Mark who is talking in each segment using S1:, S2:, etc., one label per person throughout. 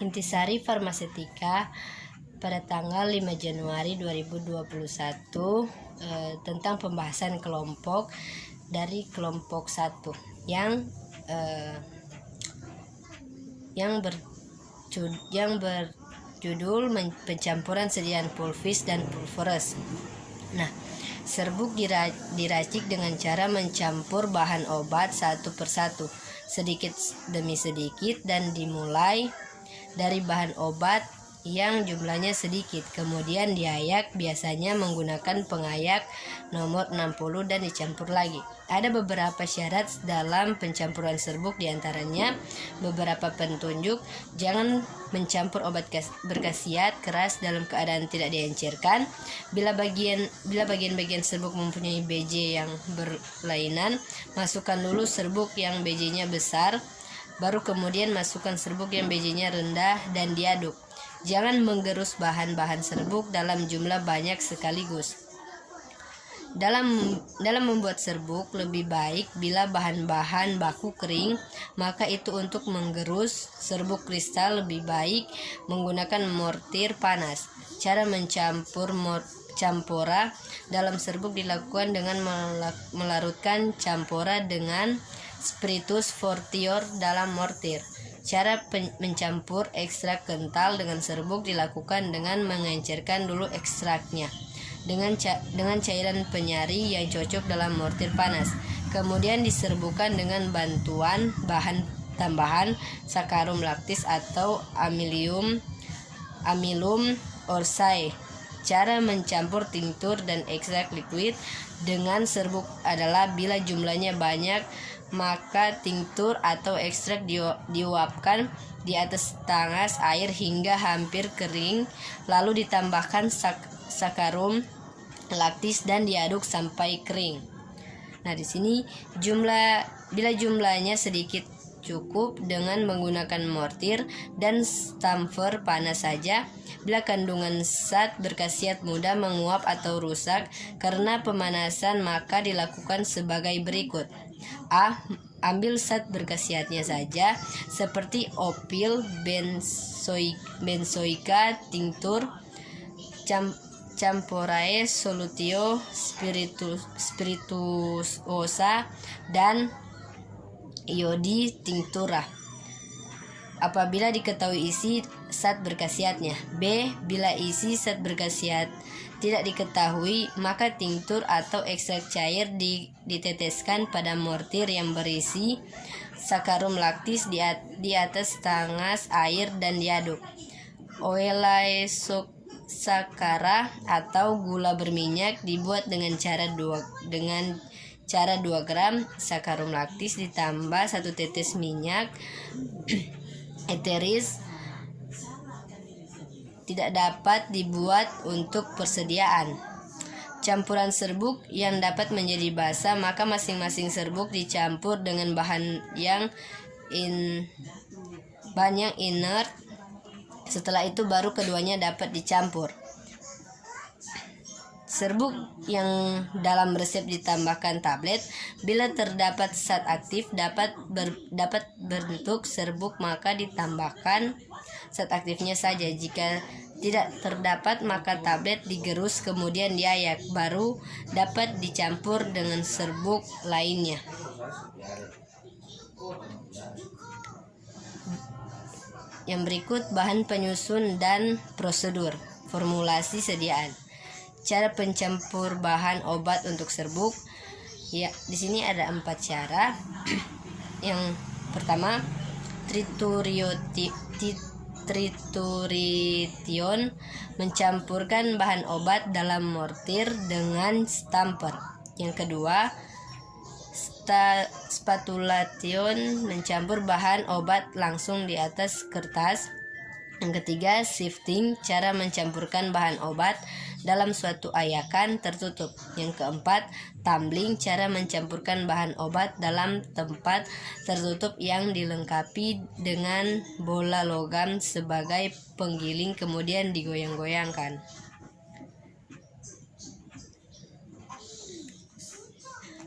S1: Intisari Farmaseutika pada tanggal 5 Januari 2021 tentang pembahasan kelompok dari kelompok 1 yang berjudul pencampuran sediaan pulvis dan pulveres. Nah, serbuk diracik dengan cara mencampur bahan obat satu persatu, sedikit demi sedikit, dan dimulai dari bahan obat yang jumlahnya sedikit, kemudian diayak, biasanya menggunakan pengayak nomor 60 dan dicampur lagi. Ada beberapa syarat dalam pencampuran serbuk, diantaranya beberapa petunjuk: jangan mencampur obat berkhasiat keras dalam keadaan tidak diencerkan. Bila bagian-bagian serbuk mempunyai BJ yang berlainan, masukkan dulu serbuk yang BJ-nya besar, baru kemudian masukkan serbuk yang BJ-nya rendah dan diaduk. Jangan menggerus bahan-bahan serbuk dalam jumlah banyak sekaligus. Dalam membuat serbuk, lebih baik bila bahan-bahan baku kering, maka itu untuk menggerus serbuk kristal lebih baik menggunakan mortir panas. Cara mencampur campora dalam serbuk dilakukan dengan melarutkan campora dengan spiritus fortior dalam mortir. Cara mencampur ekstrak kental dengan serbuk dilakukan dengan mengencerkan dulu ekstraknya dengan cairan penyari yang cocok dalam mortir panas. Kemudian diserbukan dengan bantuan bahan tambahan sakarum laktis atau amylum orsai. Cara mencampur tinktur dan ekstrak liquid dengan serbuk adalah bila jumlahnya banyak, maka tinktur atau ekstrak diuapkan di atas tanas air hingga hampir kering, lalu ditambahkan sakarum laktis dan diaduk sampai kering. Nah, di sini bila jumlahnya sedikit, cukup dengan menggunakan mortir dan stamper panas saja. Bila kandungan zat berkhasiat mudah menguap atau rusak karena pemanasan, maka dilakukan sebagai berikut: A. Ambil zat berkhasiatnya saja, seperti opil, benzoika, tinktur, camporae, solutio, spirituosa, dan iodi tinctura apabila diketahui isi zat berkhasiatnya. B. Bila isi zat berkhasiat tidak diketahui, maka tinktur atau ekstrak cair diteteskan pada mortir yang berisi sakarum laktis di atas tanas air dan diaduk. Oelai sakara atau gula berminyak dibuat dengan cara 2 gram sakarum laktis ditambah 1 tetes minyak eteris. Tidak dapat dibuat untuk persediaan. Campuran serbuk yang dapat menjadi basah, maka masing-masing serbuk dicampur dengan bahan yang inert. Setelah itu baru keduanya dapat dicampur. Serbuk yang dalam resep ditambahkan tablet. Bila terdapat zat aktif dapat berbentuk serbuk, maka ditambahkan zat aktifnya saja. Jika tidak terdapat, maka tablet digerus kemudian diayak, baru dapat dicampur dengan serbuk lainnya. Yang berikut bahan penyusun dan prosedur. Formulasi sediaan. Cara pencampur bahan obat untuk serbuk. Ya, di sini ada 4 cara. Yang pertama, trituration, mencampurkan bahan obat dalam mortir dengan stamper. Yang kedua, spatulation, mencampur bahan obat langsung di atas kertas. Yang ketiga, sifting, cara mencampurkan bahan obat dalam suatu ayakan tertutup. Yang keempat, tumbling, cara mencampurkan bahan obat dalam tempat tertutup yang dilengkapi dengan bola logam sebagai penggiling, kemudian digoyang-goyangkan.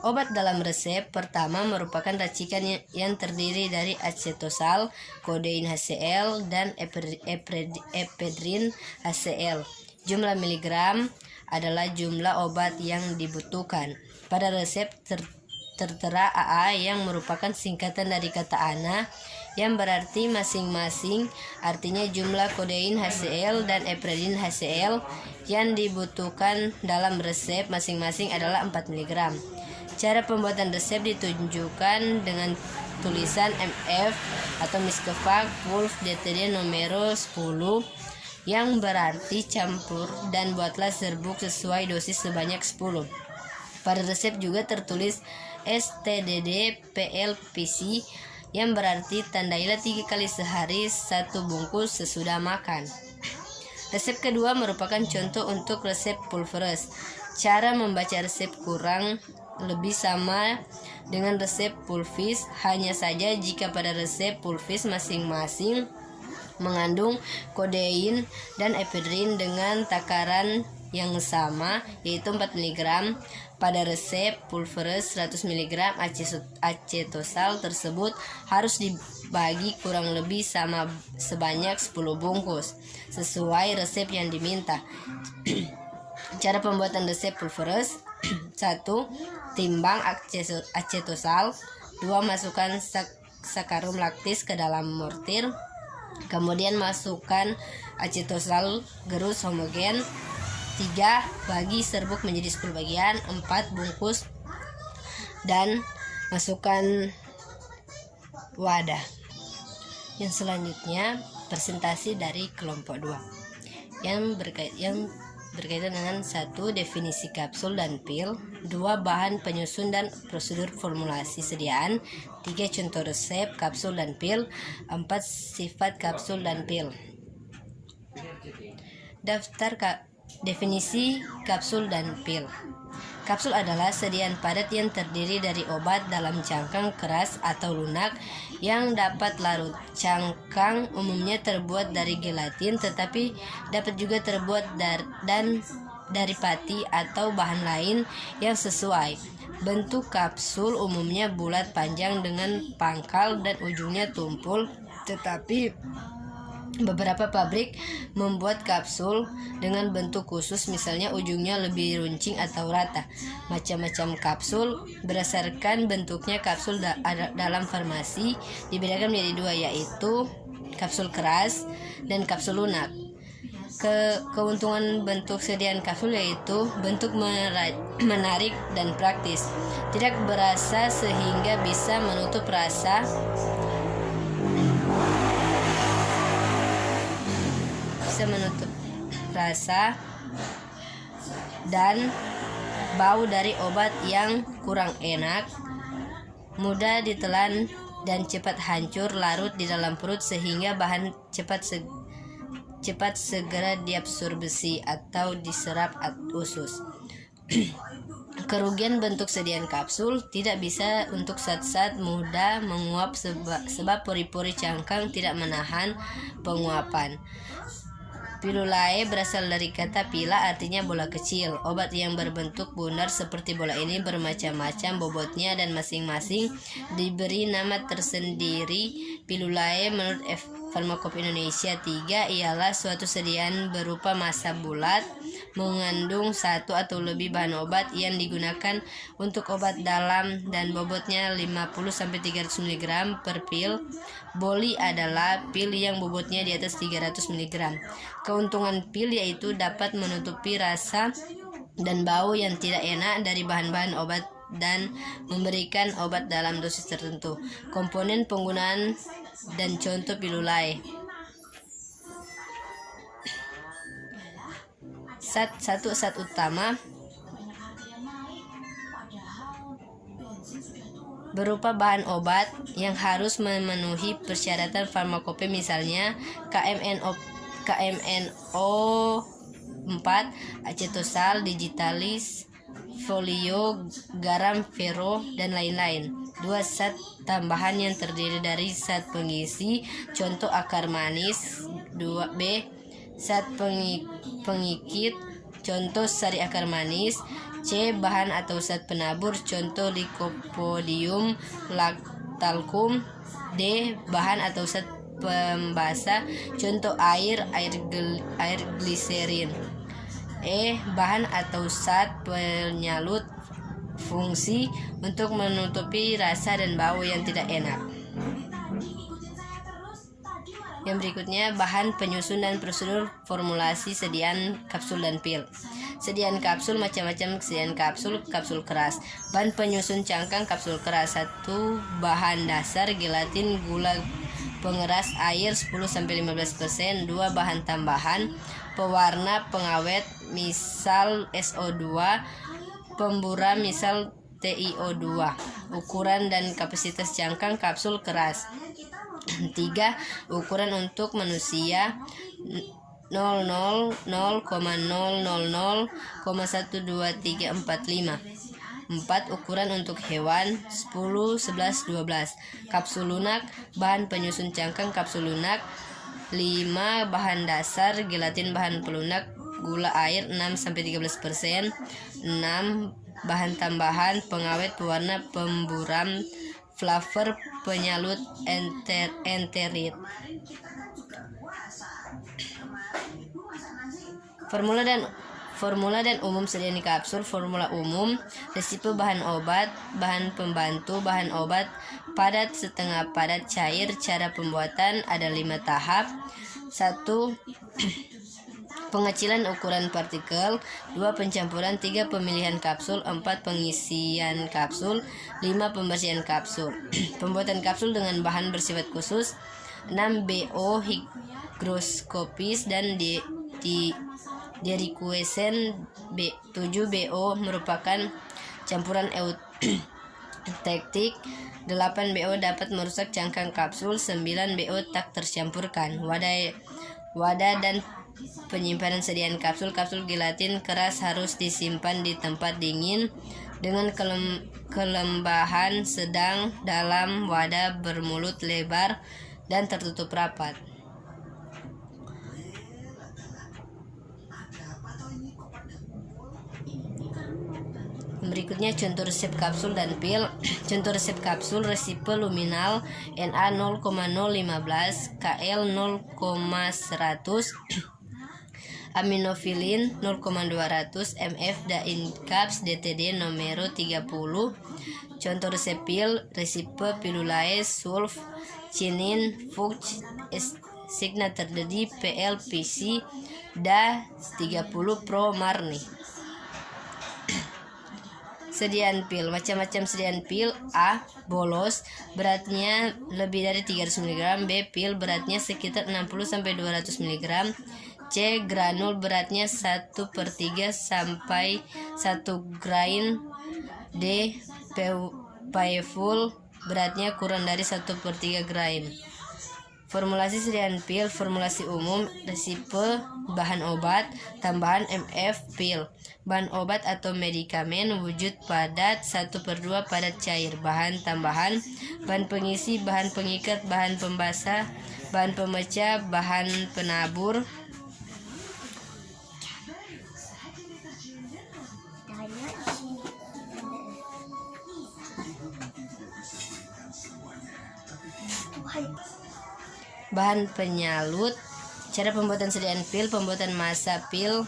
S1: Obat dalam resep pertama merupakan racikan yang terdiri dari acetosal, kodein HCl, dan ephedrin HCl. Jumlah miligram adalah jumlah obat yang dibutuhkan. Pada resep tertera AA yang merupakan singkatan dari kata ANA yang berarti masing-masing, artinya jumlah kodein HCl dan ephedrin HCl yang dibutuhkan dalam resep masing-masing adalah 4 mg. Cara pembuatan resep ditunjukkan dengan tulisan MF atau Miskevac Pulv DTD nomor 10 yang berarti campur dan buatlah serbuk sesuai dosis sebanyak 10. Pada resep juga tertulis STDD PLPC yang berarti tandailah 3 kali sehari 1 bungkus sesudah makan. Resep kedua merupakan contoh untuk resep pulveres. Cara membaca resep kurang lebih sama dengan resep pulvis, hanya saja jika pada resep pulvis masing-masing mengandung kodein dan ephedrin dengan takaran yang sama, yaitu 4 mg. Pada resep pulveres 100 mg acetosal tersebut harus dibagi kurang lebih sama sebanyak 10 bungkus sesuai resep yang diminta. Cara pembuatan resep pulveres: 1. Timbang acetosal. 2. Masukkan sakarum laktis ke dalam mortir. Kemudian masukkan acetosal gerus homogen. 3. Bagi serbuk menjadi 10 bagian. 4. Bungkus dan masukkan wadah. Yang selanjutnya presentasi dari kelompok 2 yang berkaitan dengan 1. Definisi kapsul dan pil. 2. Bahan penyusun dan prosedur formulasi sediaan. 3. Contoh resep kapsul dan pil. 4. Sifat kapsul dan pil. Daftar definisi kapsul dan pil. Kapsul adalah sediaan padat yang terdiri dari obat dalam cangkang keras atau lunak yang dapat larut. Cangkang umumnya terbuat dari gelatin, tetapi dapat juga terbuat dari pati atau bahan lain yang sesuai. Bentuk kapsul umumnya bulat panjang dengan pangkal dan ujungnya tumpul, tetapi beberapa pabrik membuat kapsul dengan bentuk khusus, misalnya ujungnya lebih runcing atau rata. Macam-macam kapsul berdasarkan bentuknya. Kapsul dalam farmasi dibedakan menjadi 2, yaitu kapsul keras dan kapsul lunak. Keuntungan bentuk sediaan kapsul yaitu bentuk menarik dan praktis, tidak berasa sehingga bisa menutup rasa dan bau dari obat yang kurang enak, mudah ditelan dan cepat hancur larut di dalam perut sehingga bahan cepat segera diabsorpsi atau diserap usus. Kerugian bentuk sediaan kapsul: tidak bisa untuk zat-zat mudah menguap sebab pori-pori cangkang tidak menahan penguapan. Pilulae berasal dari kata pila, artinya bola kecil. Obat yang berbentuk bundar seperti bola ini bermacam-macam bobotnya dan masing-masing diberi nama tersendiri. Pilulae menurut Farmakope Indonesia 3 ialah suatu sediaan berupa massa bulat mengandung 1 atau lebih bahan obat yang digunakan untuk obat dalam dan bobotnya 50-300 mg per pil. Boli adalah pil yang bobotnya di atas 300 mg. Keuntungan pil yaitu dapat menutupi rasa dan bau yang tidak enak dari bahan-bahan obat dan memberikan obat dalam dosis tertentu. Komponen penggunaan dan contoh pilulae. Zat utama berupa bahan obat yang harus memenuhi persyaratan farmakope, misalnya KMNO4, acetosal, digitalis, folio, garam, ferro, dan lain-lain. 2. Zat tambahan yang terdiri dari zat pengisi, contoh akar manis. 2B. Zat pengikit, contoh sari akar manis. C. Bahan atau zat penabur, contoh Lycopodium lactalcum. D. Bahan atau zat pembasah, contoh air gliserin. E. Bahan atau zat penyalut fungsi untuk menutupi rasa dan bau yang tidak enak. Yang berikutnya, bahan penyusun dan prosedur formulasi sediaan kapsul dan pil. Sediaan kapsul macam-macam. Sediaan kapsul keras. Bahan penyusun cangkang kapsul keras. 1. Bahan dasar gelatin, gula pengeras, air 10-15%. 2. Bahan tambahan pewarna, pengawet misal SO2, pemburam misal TiO2. Ukuran dan kapasitas cangkang kapsul keras. 3. Ukuran untuk manusia 0,000,12345. 4. Ukuran untuk hewan 10, 11, 12. Kapsul lunak. Bahan penyusun cangkang kapsul lunak. 5. Bahan dasar gelatin, bahan pelunak, gula air 6-13%. 6. Bahan tambahan pengawet, pewarna, pemburam, flavor, penyalut, enterit. Formula dan umum sediaan kapsul. Formula umum: resipe bahan obat, bahan pembantu, bahan obat, padat, setengah padat, cair. Cara pembuatan ada 5 tahap. 1. Pengecilan ukuran partikel. 2. Pencampuran. 3. Pemilihan kapsul. 4. Pengisian kapsul. 5. Pembersihan kapsul. Pembuatan kapsul dengan bahan bersifat khusus. 6. BO higroskopis dan derikuesen. 7. BO merupakan campuran eutektik. 8. BO dapat merusak cangkang kapsul. 9. BO tak tercampurkan. Wadah dan penyimpanan sediaan kapsul. Kapsul gelatin keras harus disimpan di tempat dingin dengan kelembahan sedang dalam wadah bermulut lebar dan tertutup rapat. Berikutnya contoh resep kapsul dan pil. Contoh resep kapsul: resipe luminal Na 0,015, Kl 0,100, aminofilin 0,200 mf, daincaps DTD nomor 30. Contoh resep pil: resipe pilulae sulf cinin fuch signa terdedi PLPC da 30 pro marni. Sediaan pil. Macam-macam sediaan pil. A. Bolos, beratnya lebih dari 300 mg. B. Pil, beratnya sekitar 60-200 mg. C. Granul, beratnya 1/3 sampai 1 grain. D. Payful, beratnya kurang dari 1/3 grain. Formulasi sediaan pil. Formulasi umum: resipe bahan obat, tambahan mf pil. Bahan obat atau medikamen wujud padat 1/2 padat cair. Bahan tambahan: bahan pengisi, bahan pengikat, bahan pembasah, bahan pemecah, bahan penabur. Bahan penyalut. Cara pembuatan sediaan pil. Pembuatan massa pil.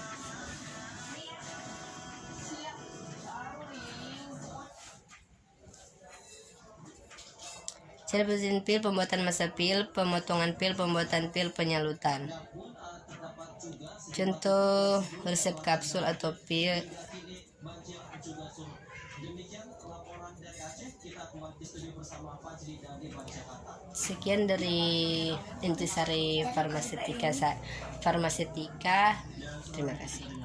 S1: Cara pembuatan pil, pembuatan massa pil, pemotongan pil, pembuatan pil, penyalutan. Contoh resep kapsul atau pil. Sekian dari Intisari Farmasetika. Terima kasih.